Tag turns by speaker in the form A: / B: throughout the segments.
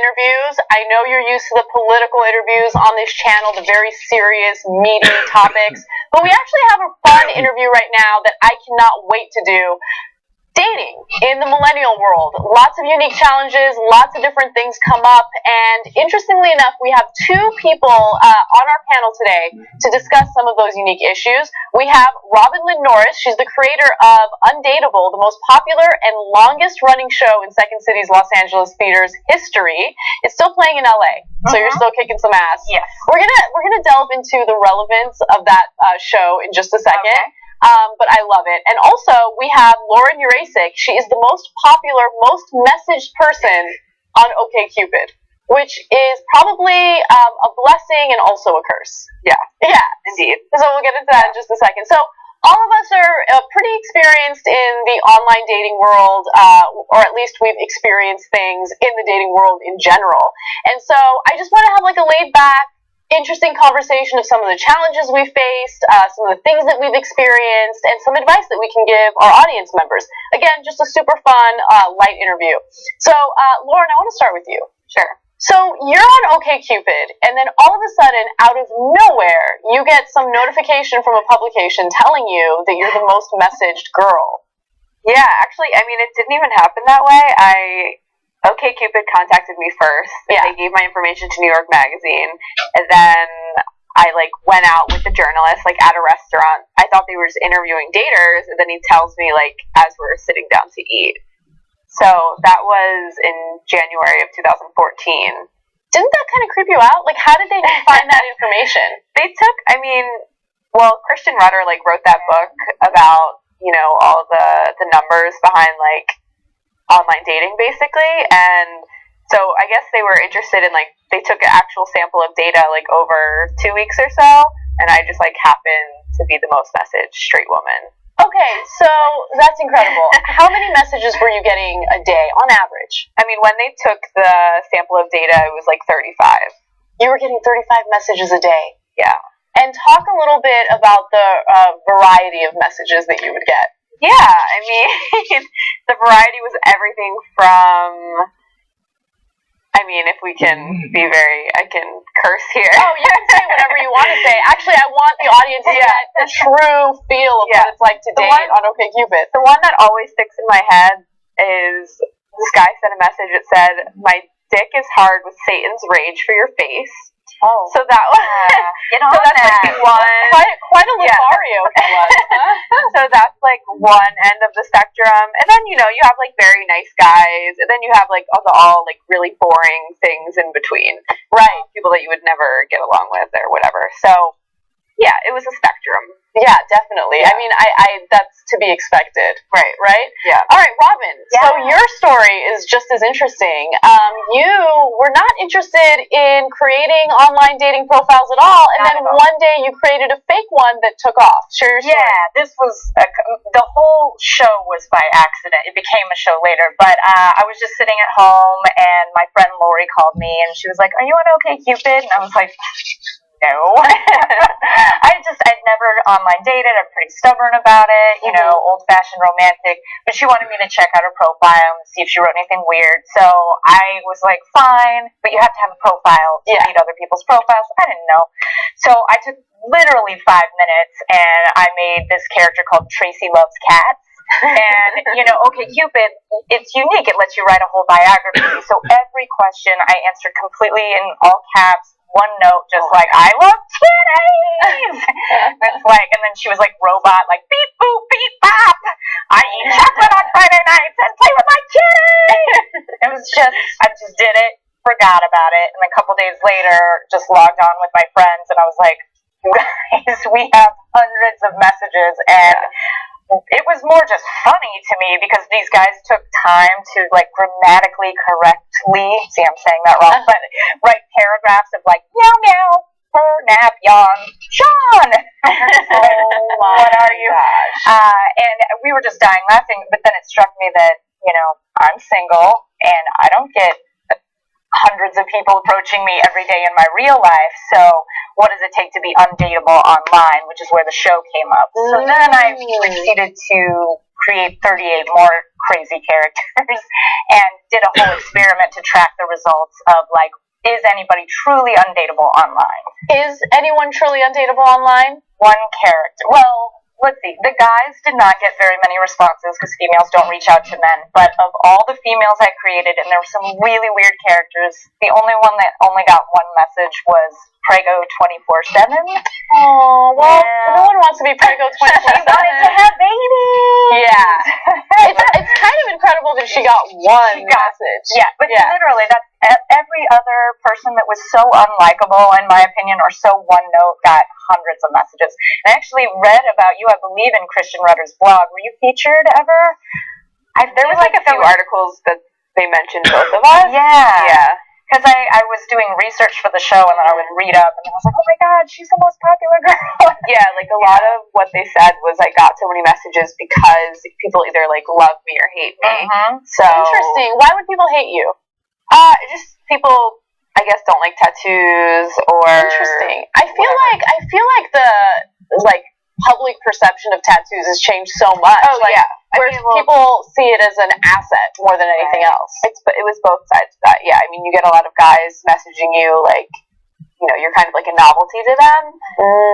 A: interviews. I know you're used to the political interviews on this channel, the very serious, meaty topics, but we actually have a fun interview right now that I cannot wait to do. Dating in the millennial world. Lots of unique challenges, lots of different things come up, and interestingly enough, we have two people on our panel today to discuss some of those unique issues. We have Robin Lynn Norris. She's the creator of Undateable, the most popular and longest running show in Second City's Los Angeles theater's history. It's still playing in LA, so you're still kicking some ass.
B: Yes.
A: We're gonna delve into the relevance of that show in just a second.
B: Okay.
A: But I love it. And also, we have Lauren Urasic. She is the most popular, most messaged person on OkCupid, which is probably a blessing and also a curse.
B: Yeah.
A: Yeah.
B: Indeed.
A: So we'll get into that in just a second. So all of us are pretty experienced in the online dating world, or at least we've experienced things in the dating world in general. And so I just want to have like a laid back, interesting conversation of some of the challenges we faced, some of the things that we've experienced, and some advice that we can give our audience members. Again, just a super fun, light interview. So, Lauren, I want to start with you.
B: Sure.
A: So, you're on OkCupid, and then all of a sudden, out of nowhere, you get some notification from a publication telling you that you're the most messaged girl.
B: Yeah, actually, I mean, it didn't even happen that way. OkCupid contacted me first.
A: Yeah.
B: They gave my information to New York Magazine, and then I went out with the journalist at a restaurant. I thought they were just interviewing daters, and then he tells me as we were sitting down to eat. So that was in January of 2014.
A: Didn't that kind of creep you out? How did they find that information?
B: They took, Christian Rudder wrote that book about all the numbers behind online dating, basically, and so I guess they were interested in they took an actual sample of data over 2 weeks or so, and I just happened to be the most messaged straight woman.
A: Okay, so that's incredible. How many messages were you getting a day on average?
B: I mean, when they took the sample of data, it was 35.
A: You were getting 35 messages a day.
B: Yeah.
A: And talk a little bit about the variety of messages that you would get.
B: Yeah, I mean, the variety was everything from, if we can be I can curse here.
A: Oh, you can say whatever you want to say. Actually, I want the audience to get the true feel of what it's like to date on OkCupid.
B: The one that always sticks in my head is this guy sent a message that said, "My dick is hard with Satan's rage for your face."
A: Oh.
B: So that was, so that's one.
A: Quite a Lothario he was.
B: So that's one end of the spectrum. And then, you have very nice guys. And then you have all really boring things in between.
A: Right.
B: People that you would never get along with or whatever. So, yeah, it was a spectrum.
A: Yeah, definitely. Yeah. I mean, I that's to be expected. Right?
B: Yeah.
A: All right, Robin.
B: Yeah.
A: So your story is just as interesting. You were not interested in creating online dating profiles at all, and then one day you created a fake one that took off. Share your story.
C: Yeah, this was, the whole show was by accident. It became a show later, but I was just sitting at home, and my friend Lori called me, and she was like, "Are you on OkCupid?" And I was like, no. I'd never online dated. I'm pretty stubborn about it, old-fashioned romantic. But she wanted me to check out her profile and see if she wrote anything weird. So I was like, fine, but you have to have a profile to read other people's profiles. I didn't know. So I took literally 5 minutes, and I made this character called Tracy Loves Cats. And, OkCupid, it's unique. It lets you write a whole biography. So every question I answered completely in all caps. One note, just I love kitties. And then she was robot, beep boop beep bop. I eat chocolate on Friday nights and play with my kitty. It was just, I just did it, forgot about it, and a couple days later, just logged on with my friends, and I was like, you guys, we have hundreds of messages, and it was more just funny to me because these guys took time to grammatically correctly, see I'm saying that wrong, but write paragraphs of meow meow, purr, nap, yawn, Sean. What are you? And we were just dying laughing, but then it struck me that, I'm single and I don't get hundreds of people approaching me every day in my real life, so what does it take to be undateable online, which is where the show came up. So then I proceeded to create 38 more crazy characters and did a whole experiment to track the results of, like, is anybody truly undateable online?
A: Is anyone truly undateable online?
C: One character. Well, let's see. The guys did not get very many responses because females don't reach out to men. But of all the females I created, and there were some really weird characters, the only one that only got one message was Prego 24/7.
A: Oh, well, no one wants to be Prego 24/7.
C: She wanted to have babies.
A: Yeah. It's kind of incredible that she got one message.
C: Yeah, but literally, that's every other person that was so unlikable, in my opinion, or so one note, got hundreds of messages. And I actually read about you, I believe, in Christian Rudder's blog. Were you featured ever?
B: There was like a few articles that they mentioned both of us.
C: Yeah. Because I was doing research for the show, and then I would read up, and I was like, oh my god, she's the most popular girl.
B: Yeah, like a lot of what they said was I got so many messages because people either like love me or hate me. So
A: interesting. Why would people hate you?
B: Just people, I guess, don't like tattoos or.
A: Interesting. I feel like the public perception of tattoos has changed so much.
B: Oh, yeah.
A: Where people see it as an asset more than anything else.
B: It was both sides of that. Yeah, I mean, you get a lot of guys messaging you like, you know, you're kind of like a novelty to them.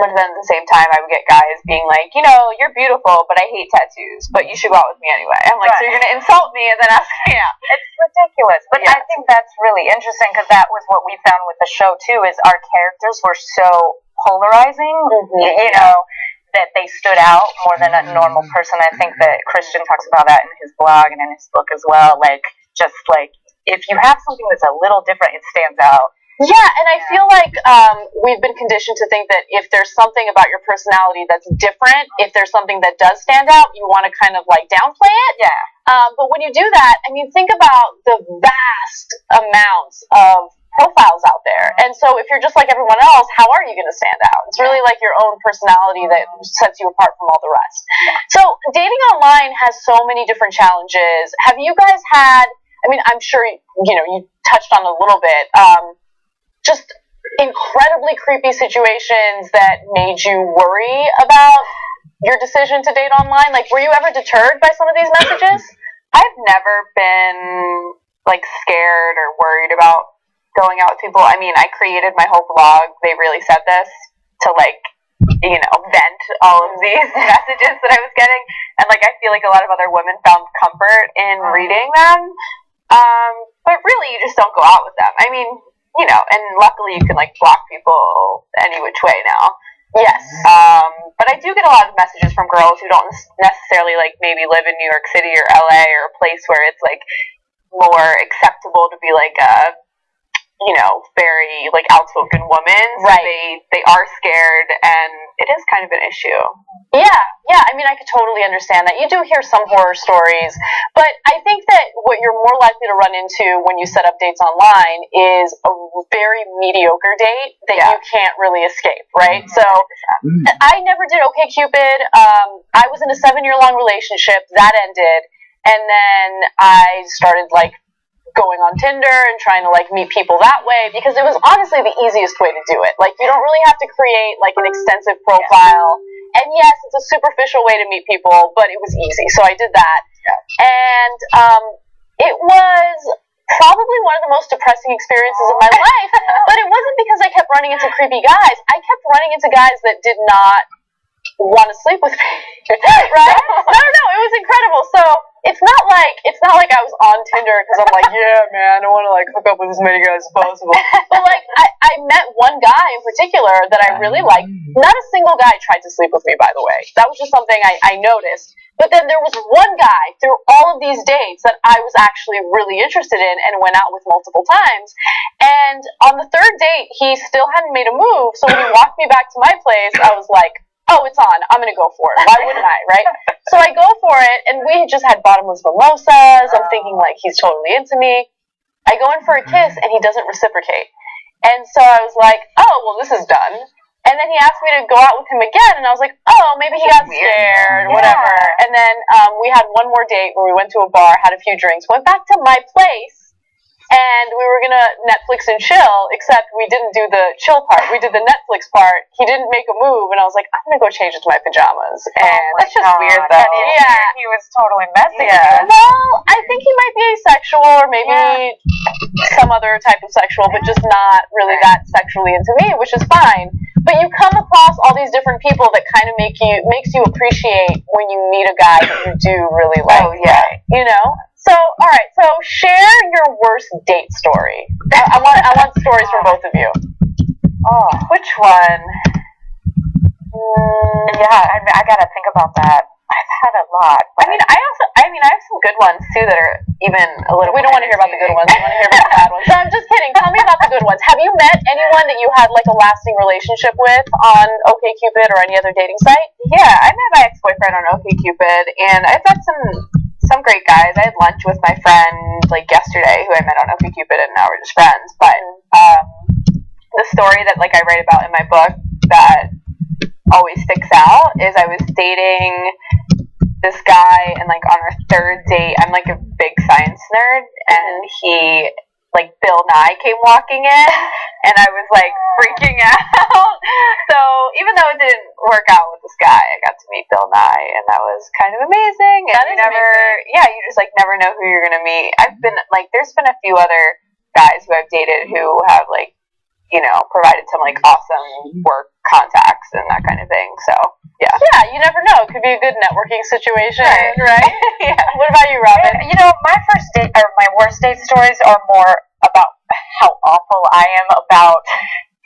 B: But then at the same time, I would get guys being like, you know, you're beautiful, but I hate tattoos, but you should go out with me anyway. I'm like, so you're going to insult me and then ask me out.
C: It's ridiculous. But I think that's really interesting because that was what we found with the show, too, is our characters were so polarizing, you know, that they stood out more than a normal person. I think that Christian talks about that in his blog and in his book as well. Like, just like, if you have something that's a little different, it stands out.
A: Yeah, and I feel like we've been conditioned to think that if there's something about your personality that's different, if there's something that does stand out, you want to kind of like downplay it.
C: Yeah.
A: But when you do that, I mean, think about the vast amounts of profiles out there. And so if you're just like everyone else, how are you going to stand out? It's really like your own personality that sets you apart from all the rest. So dating online has so many different challenges. Have you guys had, I mean, I'm sure, you know, you touched on it a little bit, just incredibly creepy situations that made you worry about your decision to date online? Like, were you ever deterred by some of these messages?
B: I've never been, like, scared or worried about going out with people. I mean, I created my whole blog, they really said this, to, like, you know, vent all of these messages that I was getting. And, like, I feel like a lot of other women found comfort in reading them. But really, you just don't go out with them. I mean, you know, and luckily you can, like, block people any which way now.
A: Yes.
B: But I do get a lot of messages from girls who don't necessarily, like, maybe live in New York City or LA or a place where it's, like, more acceptable to be, like, a, you know, very, like, outspoken woman. So
A: right.
B: They are scared, and it is kind of an issue.
A: Yeah, I mean, I could totally understand that. You do hear some horror stories, but I think that what you're more likely to run into when you set up dates online is a very mediocre date that you can't really escape, right? So I never did OkCupid. I was in a 7-year-long relationship. That ended, and then I started, like, going on Tinder and trying to, like, meet people that way, because it was honestly the easiest way to do it. Like, you don't really have to create, like, an extensive profile. And yes, it's a superficial way to meet people, but it was easy. So I did that. And it was probably one of the most depressing experiences of my life. But it wasn't because I kept running into creepy guys. I kept running into guys that did not want to sleep with me. Right? No, it was incredible. So it's not like I was on Tinder because I'm like, yeah, man, I want to, like, hook up with as many guys as possible. But, like, I met one guy in particular that I really liked. Not a single guy tried to sleep with me, by the way. That was just something I noticed. But then there was one guy through all of these dates that I was actually really interested in and went out with multiple times. And on the third date, he still hadn't made a move. So when he walked me back to my place, I was like, oh, it's on. I'm going to go for it. Why wouldn't I, right? So I go for it, and we just had bottomless mimosas. I'm thinking, like, he's totally into me. I go in for a kiss, and he doesn't reciprocate. And so I was like, oh, well, this is done. And then he asked me to go out with him again, and I was like, oh, maybe he got scared, whatever. And then we had one more date where we went to a bar, had a few drinks, went back to my place, and we were gonna Netflix and chill, except we didn't do the chill part. We did the Netflix part. He didn't make a move, and I was like, I'm gonna go change into my pajamas. And
B: that's just weird, though.
C: He was totally messy.
A: Yeah. Well, I think he might be asexual, or maybe some other type of sexual, but just not really that sexually into me, which is fine. But you come across all these different people that kind of makes you appreciate when you meet a guy that you do really like.
B: Oh, yeah.
A: You know? So, all right. So, share your worst date story. I want stories from both of you.
B: Oh, which one? I gotta think about that. I've had a lot. I have some good ones too that are even a little.
A: We don't want to hear about the good ones. We want to hear about the bad ones. So I'm just kidding. Tell me about the good ones. Have you met anyone that you had like a lasting relationship with on OkCupid or any other dating site?
B: Yeah, I met my ex-boyfriend on OkCupid, and I've met some great guys. I had lunch with my friend like yesterday, who I met on OkCupid, and now we're just friends. But the story that like I write about in my book that always sticks out is I was dating this guy, and like on our third date, I'm like a big science nerd, and he, like Bill Nye, came walking in, and I was like freaking out. So even though it didn't work out with this guy, I got to meet Bill Nye, and that was kind of amazing. And you just like never know who you're gonna meet. I've been like, there's been a few other guys who I've dated who have like, you know, provided some like awesome work contacts and that kind of thing. So yeah,
A: you never know. It could be a good networking situation, right?
B: Yeah.
A: What about you, Robin?
C: And, you know, my first date or my worst date stories are more about how awful I am about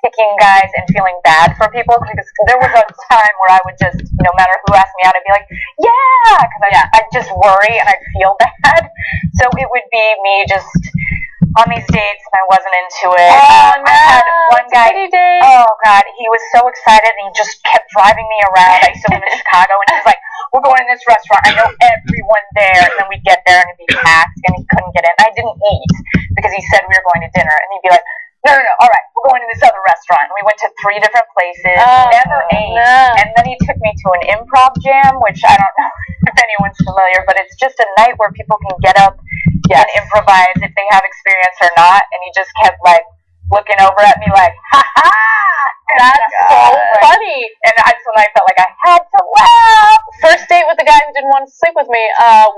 C: picking guys and feeling bad for people, because there was a time where I would just, no matter who asked me out, I'd be like, because I just worry and I feel bad. So it would be me just on these dates and I wasn't into it.
A: Oh, no.
C: I had one guy.
A: Oh,
C: God. He was so excited and he just kept driving me around. I used to live in Chicago, and he was like, we're going to this restaurant. I know everyone there. And then we'd get there and it'd be packed and he couldn't get in. I didn't eat because he said we were going to dinner. And he'd be like, no, all right, we're going to this other restaurant. And we went to 3 different places, never ate. No. And then he took me to an improv jam, which I don't know if anyone's familiar, but it's just a night where people can get up and improvise if they have experience or not. And he just kept like looking over at me like, ha ha!
A: That's so funny.
C: And that's when I felt like I had to laugh.
A: First date with the guy who didn't want to sleep with me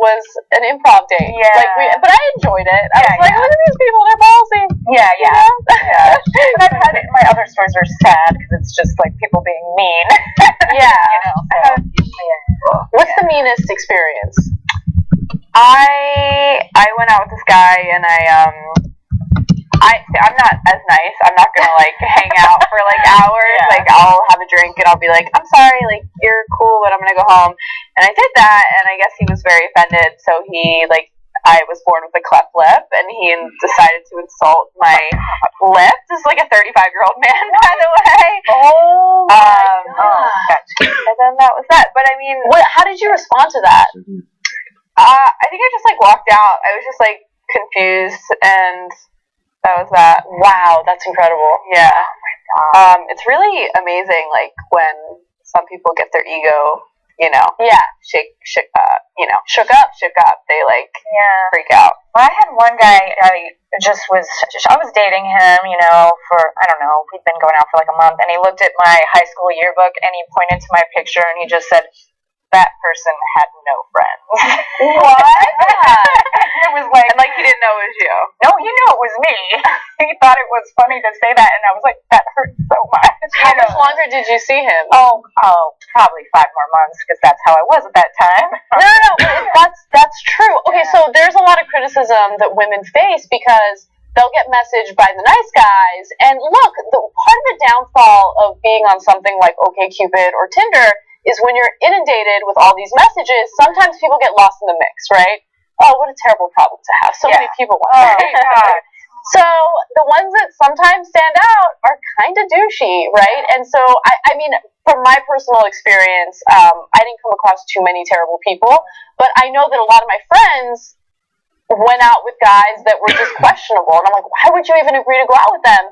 A: was an improv date.
B: Yeah.
A: But I enjoyed it. I was like, look at these people, they're ballsy.
C: Yeah.
A: You know?
C: Yeah. But I've had it. My other stories are sad because it's just like people being mean.
A: Yeah.
C: You know. So.
A: What's the meanest experience?
B: I went out with this guy, and I'm not as nice. I'm not gonna like hang out for like hours.
C: Yeah.
B: Like I'll have a drink and I'll be like, I'm sorry, like you're cool, but I'm gonna go home. And I did that, and I guess he was very offended. So he I was born with a cleft lip, and he decided to insult my lip. This is like a 35-year-old man, by the way.
A: Oh my God.
B: And then that was that. But I mean,
A: how did you respond to that?
B: I think I just like walked out. I was just like confused, and that was that.
A: Wow, that's incredible.
B: Yeah. Oh my God. It's really amazing, like when some people get their ego, shook up. They like freak out.
C: Well, I had one guy. I was dating him, for I don't know. We'd been going out for like a month, and he looked at my high school yearbook and he pointed to my picture and he just said, that person had no friends.
B: What?
C: It was like,
B: and like he didn't know it was you.
C: No, he knew it was me. He thought it was funny to say that, and I was like, that hurts so much.
A: How much longer did you see him?
C: Oh, probably 5 more months, because that's how I was at that time.
A: No, that's true. Okay, so there's a lot of criticism that women face because they'll get messaged by the nice guys, and look, part of the downfall of being on something like OkCupid or Tinder is when you're inundated with all these messages, sometimes people get lost in the mix, right? Oh, what a terrible problem to have. So many people want to marry. So the ones that sometimes stand out are kind of douchey, right? And so, I mean, from my personal experience, I didn't come across too many terrible people, but I know that a lot of my friends went out with guys that were just questionable. And I'm like, why would you even agree to go out with them?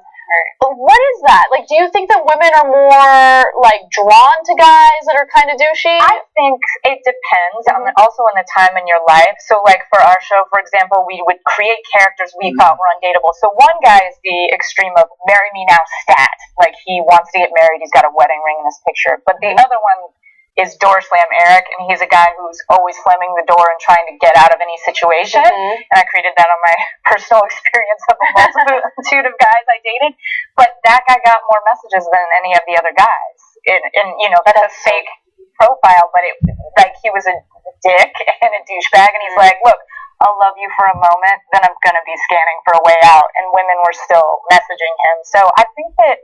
A: What is that? Like, do you think that women are more, like, drawn to guys that are kind of douchey?
C: I think it depends on also on the time in your life. So, like, for our show, for example, we would create characters we thought were undateable. So one guy is the extreme of marry me now stat. Like, he wants to get married. He's got a wedding ring in his picture. But the other one is door slam Eric, and he's a guy who's always slamming the door and trying to get out of any situation. And I created that on my personal experience of a multitude of guys I dated. But that guy got more messages than any of the other guys. And you know, that's a fake profile, but it, like, he was a dick and a douchebag, and he's like, look, I'll love you for a moment, then I'm gonna be scanning for a way out. And women were still messaging him. So I think that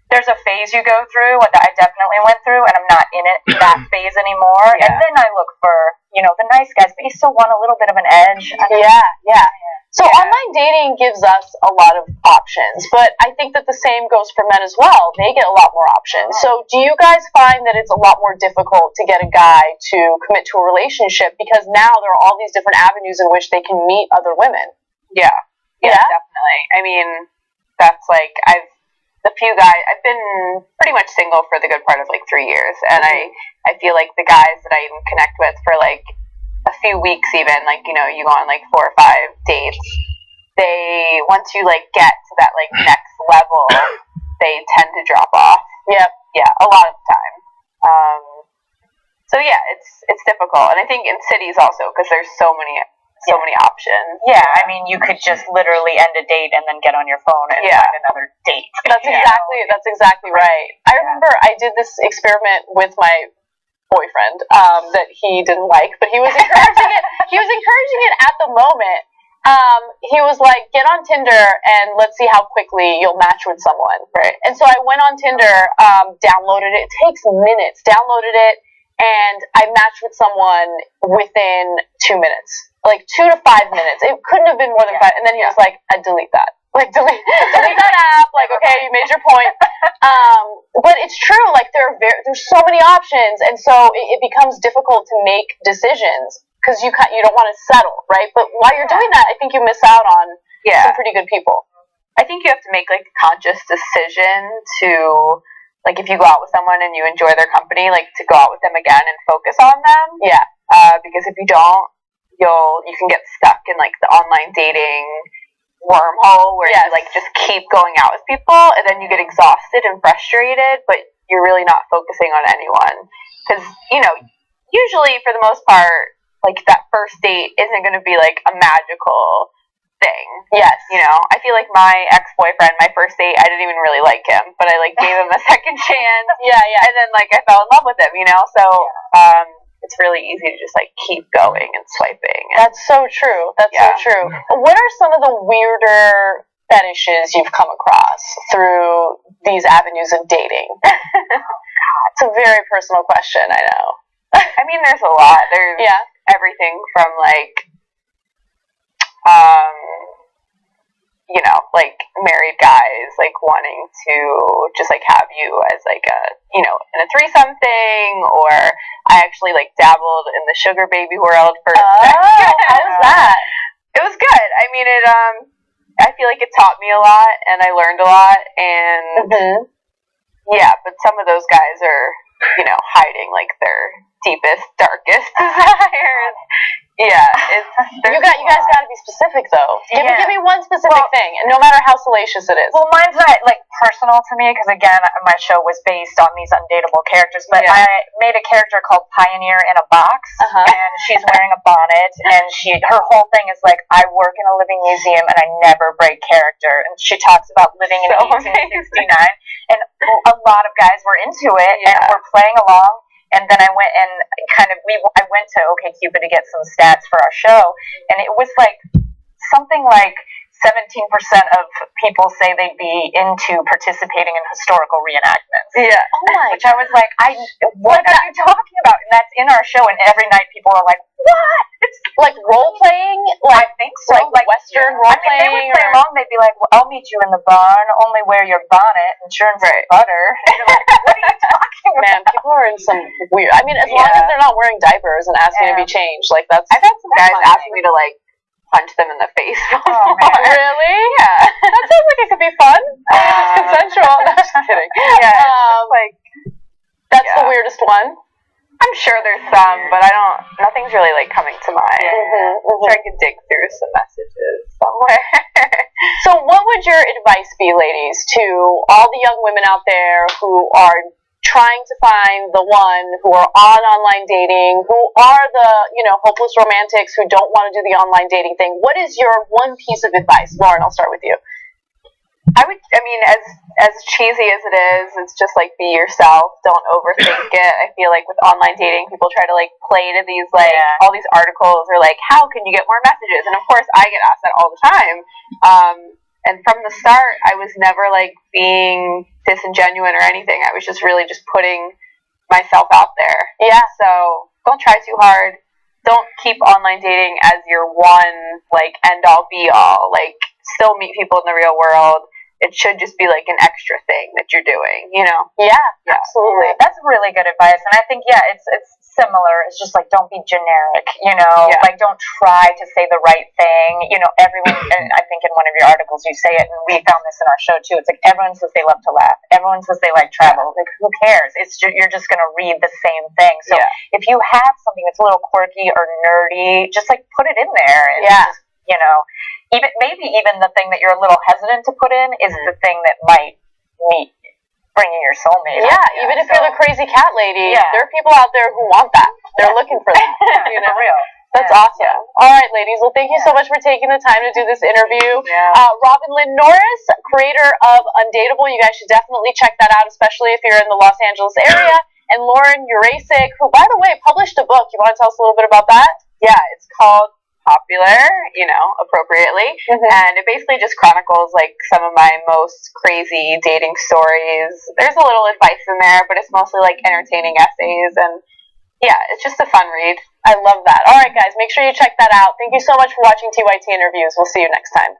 C: there's a phase you go through that I definitely went through, and I'm not in that phase anymore. And then I look for, you know, the nice guys, but you still want a little bit of an edge.
A: So online dating gives us a lot of options, but I think that the same goes for men as well. They get a lot more options. So do you guys find that it's a lot more difficult to get a guy to commit to a relationship because now there are all these different avenues in which they can meet other women?
B: Yeah, definitely. I mean, that's like, I've been pretty much single for the good part of like 3 years, and I feel like the guys that I even connect with for like a few weeks, even like, you know, you go on like 4 or 5 dates, they, once you like get to that like next level, they tend to drop off. A lot of the time. So yeah, it's difficult, and I think in cities also because there's so many options.
C: Yeah, I mean, you could just literally end a date and then get on your phone and find another date.
A: That's exactly right. I remember I did this experiment with my boyfriend that he didn't like, but he was encouraging it. He was encouraging it at the moment. He was like, get on Tinder and let's see how quickly you'll match with someone. Right. And so I went on Tinder, downloaded it. It takes minutes. Downloaded it, and I matched with someone within 2 minutes. Like 2 to 5 minutes. It couldn't have been more than 5. And then he was like, I delete that. Like, delete that app. Like, okay, you made your point. But it's true. Like, there's so many options, and so it becomes difficult to make decisions because you don't want to settle, right? But while you're doing that, I think you miss out on some pretty good people.
B: I think you have to make like a conscious decision to, like, if you go out with someone and you enjoy their company, like, to go out with them again and focus on them. Because if you don't, you can get stuck in like the online dating wormhole where you like just keep going out with people, and then you get exhausted and frustrated, but you're really not focusing on anyone, because, you know, usually for the most part, like, that first date isn't going to be like a magical thing. You know, I feel like my ex-boyfriend, my first date, I didn't even really like him, but I like gave him a second chance. And then like I fell in love with him, you know. So it's really easy to just like keep going and swiping.
A: That's so true. That's so true. What are some of the weirder fetishes you've come across through these avenues of dating? It's a very personal question, I know.
B: I mean, there's a lot. There's everything from like, you know, like married guys like wanting to just like have you as like a, you know, in a threesome thing, or I actually like dabbled in the sugar baby world for a second.
A: How was that?
B: It was good. I mean, I feel like it taught me a lot, and I learned a lot, and but some of those guys are, you know, hiding like their deepest, darkest desires. You
A: guys got to be specific though. Give me one specific thing, and no matter how salacious it is.
C: Well, mine's not like personal to me because again, my show was based on these undateable characters. But I made a character called Pioneer in a Box, and she's wearing a bonnet, and her whole thing is like, I work in a living museum and I never break character. And she talks about living in 1869, and a lot of guys were into it and were playing along. And then I went and I went to OkCupid to get some stats for our show, and it was like something like 17% of people say they'd be into participating in historical reenactments. Which I was like, what are you talking about? And that's in our show, and every night people are like, what? It's
A: like role playing?
C: I think so.
A: Like Western role playing?
C: They would play along. They'd be like, well, I'll meet you in the barn. Only wear your bonnet, insurance and butter. And you're like, what are you talking about?
A: Man, people are in some weird. I mean, as long as they're not wearing diapers and asking to be changed, like that's.
B: I've had some guys asking me to like punch them in the face.
A: Really?
B: Yeah.
A: That sounds like it could be fun.
B: I'm sure there's some, but nothing's really like coming to mind. Sure, I could dig through some messages somewhere.
A: So what would your advice be, ladies, to all the young women out there who are trying to find the one, who are on online dating, who are the, hopeless romantics who don't want to do the online dating thing? What is your one piece of advice? Lauren, I'll start with you.
B: As cheesy as it is, it's just like be yourself. Don't overthink it. I feel like with online dating, people try to like play to these all these articles or like, how can you get more messages? And of course, I get asked that all the time. And from the start, I was never like being disingenuous or anything. I was just really just putting myself out there.
A: Yeah.
B: So don't try too hard. Don't keep online dating as your one like end all be all. Like still meet people in the real world. It should just be like an extra thing that you're doing,
A: Yeah, absolutely.
C: That's really good advice. And I think, it's similar. It's just like, don't be generic, like don't try to say the right thing. Everyone, and I think in one of your articles you say it, and we found this in our show too. It's like everyone says they love to laugh. Everyone says they like travel. Like who cares? You're just going to read the same thing. So if you have something that's a little quirky or nerdy, just like put it in there. And just, even the thing that you're a little hesitant to put in is the thing that might bring you your soulmate.
A: Yeah, even if you're the crazy cat lady, there are people out there who want that. They're looking for that.
C: For real.
A: That's awesome. Yeah. All right, ladies. Well, thank you so much for taking the time to do this interview. Robin Lynn Norris, creator of Undateable. You guys should definitely check that out, especially if you're in the Los Angeles area. And Lauren Urasic, who, by the way, published a book. You want to tell us a little bit about that?
B: Yeah, it's called Popular, appropriately. And it basically just chronicles like some of my most crazy dating stories. There's a little advice in there, but it's mostly like entertaining essays, and it's just a fun read.
A: I love that. All right, guys, make sure you check that out. Thank you so much for watching TYT Interviews. We'll see you next time.